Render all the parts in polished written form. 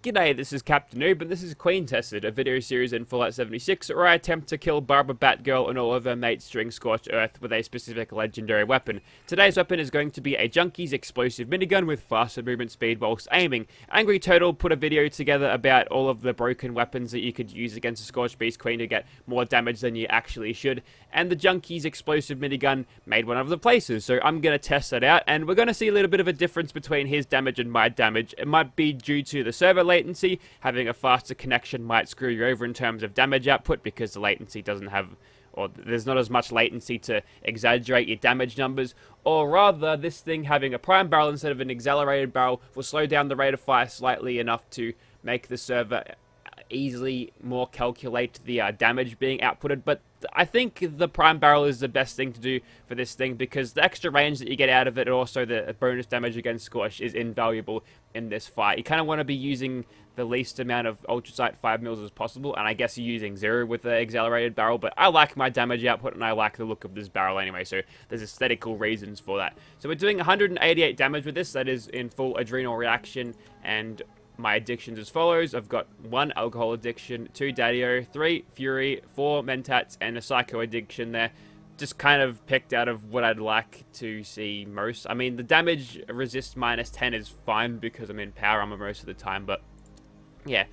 G'day, this is Captain Noob, and this is Queen Tested, a video series in Fallout 76 where I attempt to kill Barbara Batgirl and all of her mates during Scorched Earth with a specific legendary weapon. Today's weapon is going to be a Junkie's explosive minigun with faster movement speed whilst aiming. Angry Turtle put a video together about all of the broken weapons that you could use against a Scorched Beast Queen to get more damage than you actually should, and the Junkie's explosive minigun made one of the places, so I'm going to test that out, and we're going to see a little bit of a difference between his damage and my damage. It might be due to the server latency. Having a faster connection might screw you over in terms of damage output because the latency doesn't have, or there's not as much latency to exaggerate your damage numbers, or rather this thing having a prime barrel instead of an accelerated barrel will slow down the rate of fire slightly enough to make the server easily more calculate the damage being outputted. But I think the prime barrel is the best thing to do for this thing because the extra range that you get out of it and also the bonus damage against Scorch is invaluable in this fight. You kind of want to be using the least amount of ultrasight 5 mils as possible, and I guess you're using 0 with the accelerated barrel, but I like my damage output and I like the look of this barrel anyway, so there's aesthetical reasons for that. So we're doing 188 damage with this. That is in full adrenal reaction, and my addictions as follows. I've got 1 alcohol addiction, 2 daddy-o, 3 fury, 4 mentats, and a psycho addiction there. Just kind of picked out of what I'd like to see most. I mean, the damage resist -10 is fine because I'm in power armor most of the time, but yeah,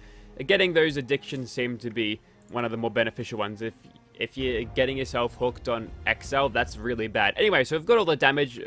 getting those addictions seem to be one of the more beneficial ones. If you're getting yourself hooked on XL, that's really bad. Anyway, so we've got all the damage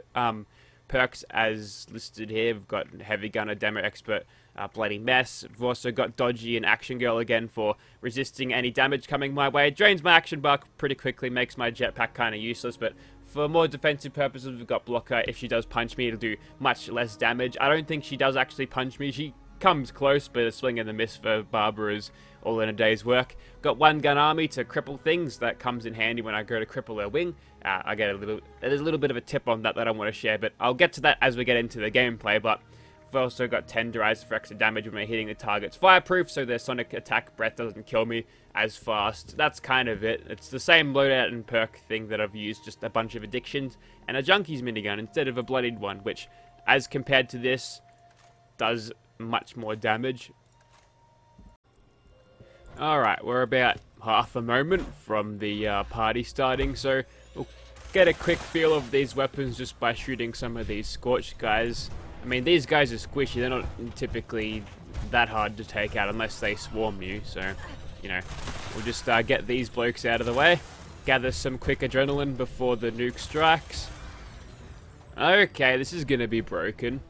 perks as listed here. We've got Heavy Gunner, Demo Expert, Bloody Mess. We've also got Dodgy and Action Girl again for resisting any damage coming my way. It drains my action bar pretty quickly, makes my jetpack kind of useless, but for more defensive purposes, we've got Blocker. If she does punch me, it'll do much less damage. I don't think she does actually punch me. She comes close, but a swing and a miss for Barbara is all in a day's work. Got 1 gun army to cripple things. That comes in handy when I go to cripple her wing. I get there's a little bit of a tip on that I want to share, but I'll get to that as we get into the gameplay. But we've also got Tenderizer for extra damage when we're hitting the target's fireproof, so their sonic attack breath doesn't kill me as fast. That's kind of it. It's the same loadout and perk thing that I've used, just a bunch of addictions and a Junkie's minigun instead of a bloodied one, which, as compared to this, does much more damage. Alright, we're about half a moment from the party starting, so we'll get a quick feel of these weapons just by shooting some of these Scorched guys. I mean, these guys are squishy. They're not typically that hard to take out unless they swarm you, so, you know, we'll just get these blokes out of the way, gather some quick adrenaline before the nuke strikes. Okay, this is gonna be broken.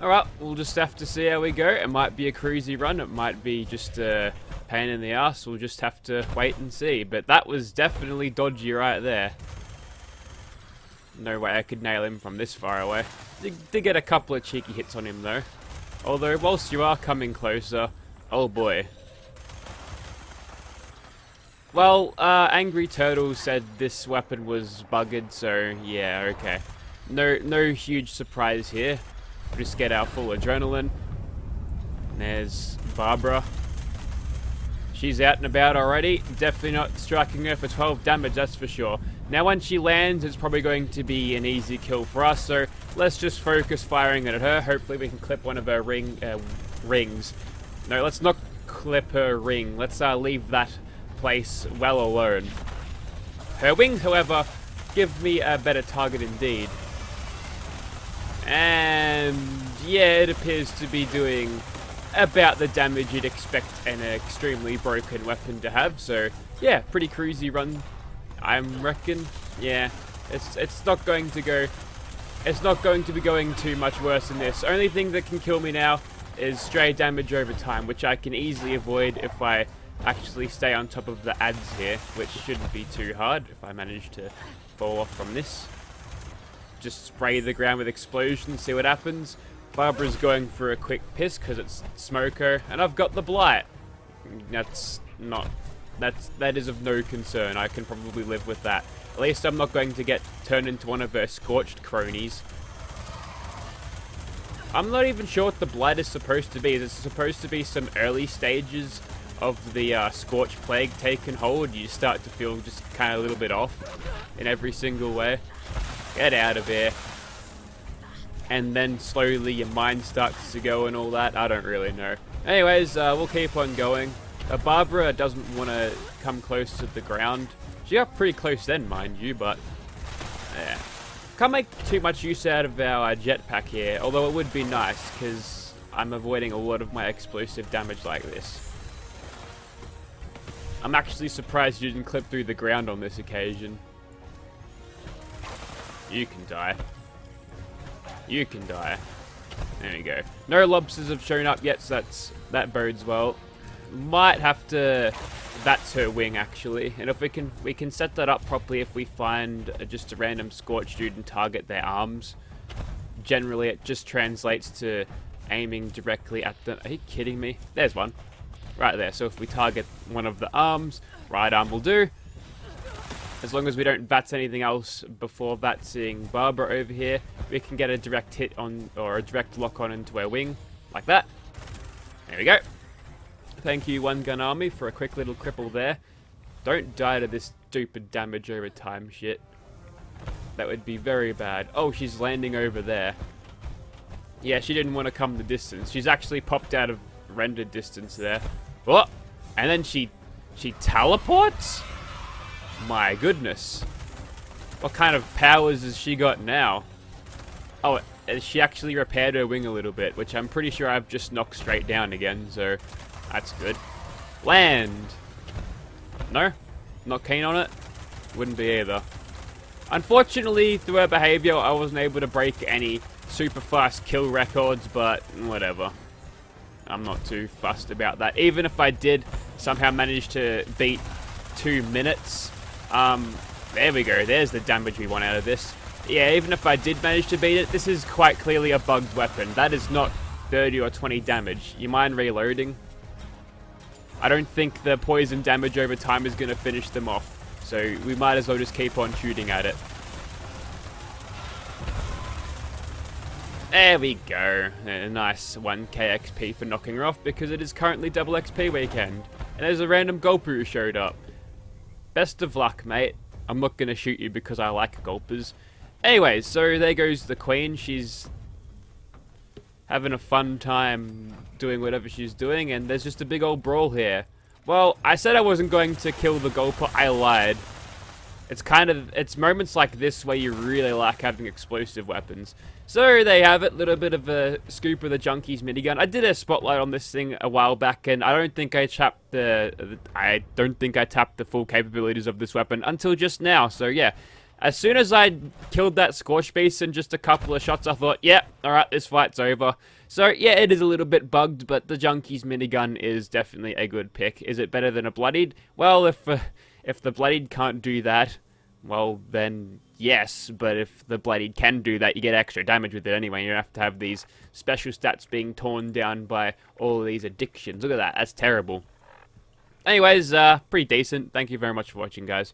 Alright, we'll just have to see how we go. It might be a cruisy run, it might be just a pain in the ass. We'll just have to wait and see. But that was definitely dodgy right there. No way I could nail him from this far away. Did get a couple of cheeky hits on him though. Although, whilst you are coming closer, oh boy. Well, Angry Turtle said this weapon was bugged, so yeah, okay. No huge surprise here. Just get our full adrenaline. There's Barbara. She's out and about already. Definitely not striking her for 12 damage, that's for sure. Now when she lands, it's probably going to be an easy kill for us, so let's just focus firing at her. Hopefully we can clip one of her rings. No, let's not clip her ring. Let's leave that place well alone. Her wings, however, give me a better target indeed. And yeah, it appears to be doing about the damage you'd expect an extremely broken weapon to have. So yeah, pretty cruisy run, I reckon. Yeah, it's not going to go. It's not going to be going too much worse than this. Only thing that can kill me now is stray damage over time, which I can easily avoid if I actually stay on top of the ads here, which shouldn't be too hard if I manage to fall off from this. Just spray the ground with explosions, see what happens. Barbara's going for a quick piss because it's Smoko, and I've got the Blight. That is of no concern. I can probably live with that. At least I'm not going to get turned into one of her Scorched cronies. I'm not even sure what the Blight is supposed to be. Is it supposed to be some early stages of the Scorch Plague taking hold? You start to feel just kind of a little bit off in every single way. Get out of here. and then slowly your mind starts to go and all that. I don't really know. Anyways, we'll keep on going. Barbara doesn't want to come close to the ground. She got pretty close then, mind you, but yeah. Can't make too much use out of our jetpack here, although it would be nice, because I'm avoiding a lot of my explosive damage like this. I'm actually surprised you didn't clip through the ground on this occasion. You can die. You can die. There we go. No lobsters have shown up yet, so that bodes well. Might have to... That's her wing, actually. And if we can set that up properly if we find just a random Scorch dude and target their arms. Generally, it just translates to aiming directly at them. Are you kidding me? There's one. Right there. So if we target one of the arms, right arm will do. As long as we don't VATS anything else before VATSing Barbara over here, we can get a direct hit on, or a direct lock on into our wing. Like that. There we go. Thank you, One Gun Army, for a quick little cripple there. Don't die to this stupid damage over time shit. That would be very bad. Oh, she's landing over there. Yeah, she didn't want to come the distance. She's actually popped out of rendered distance there. Oh! And then she teleports? My goodness. What kind of powers has she got now? Oh, she actually repaired her wing a little bit, which I'm pretty sure I've just knocked straight down again, so... That's good. Land! No? Not keen on it? Wouldn't be either. Unfortunately, through her behavior, I wasn't able to break any super fast kill records, but whatever. I'm not too fussed about that. Even if I did somehow manage to beat 2 minutes, there we go. There's the damage we want out of this. Yeah, even if I did manage to beat it, this is quite clearly a bugged weapon. That is not 30 or 20 damage. You mind reloading? I don't think the poison damage over time is going to finish them off. So we might as well just keep on shooting at it. There we go. A nice 1k XP for knocking her off because it is currently double XP weekend. And there's a random gulper who showed up. Best of luck, mate. I'm not going to shoot you because I like gulpers. Anyways, so there goes the queen. She's having a fun time doing whatever she's doing, and there's just a big old brawl here. Well, I said I wasn't going to kill the gulper. I lied. It's moments like this where you really like having explosive weapons. So they have it, little bit of a scoop of the Junkies minigun. I did a spotlight on this thing a while back, and I don't think I tapped the full capabilities of this weapon until just now. So yeah, as soon as I killed that Scorch Beast in just a couple of shots, I thought, yeah, alright, this fight's over. So yeah, it is a little bit bugged, but the Junkies minigun is definitely a good pick. Is it better than a Bloodied? Well, if the Bloodied can't do that, well then yes, but if the Bloodied can do that, you get extra damage with it anyway. You don't have to have these special stats being torn down by all of these addictions. Look at that, that's terrible. Anyways, pretty decent. Thank you very much for watching, guys.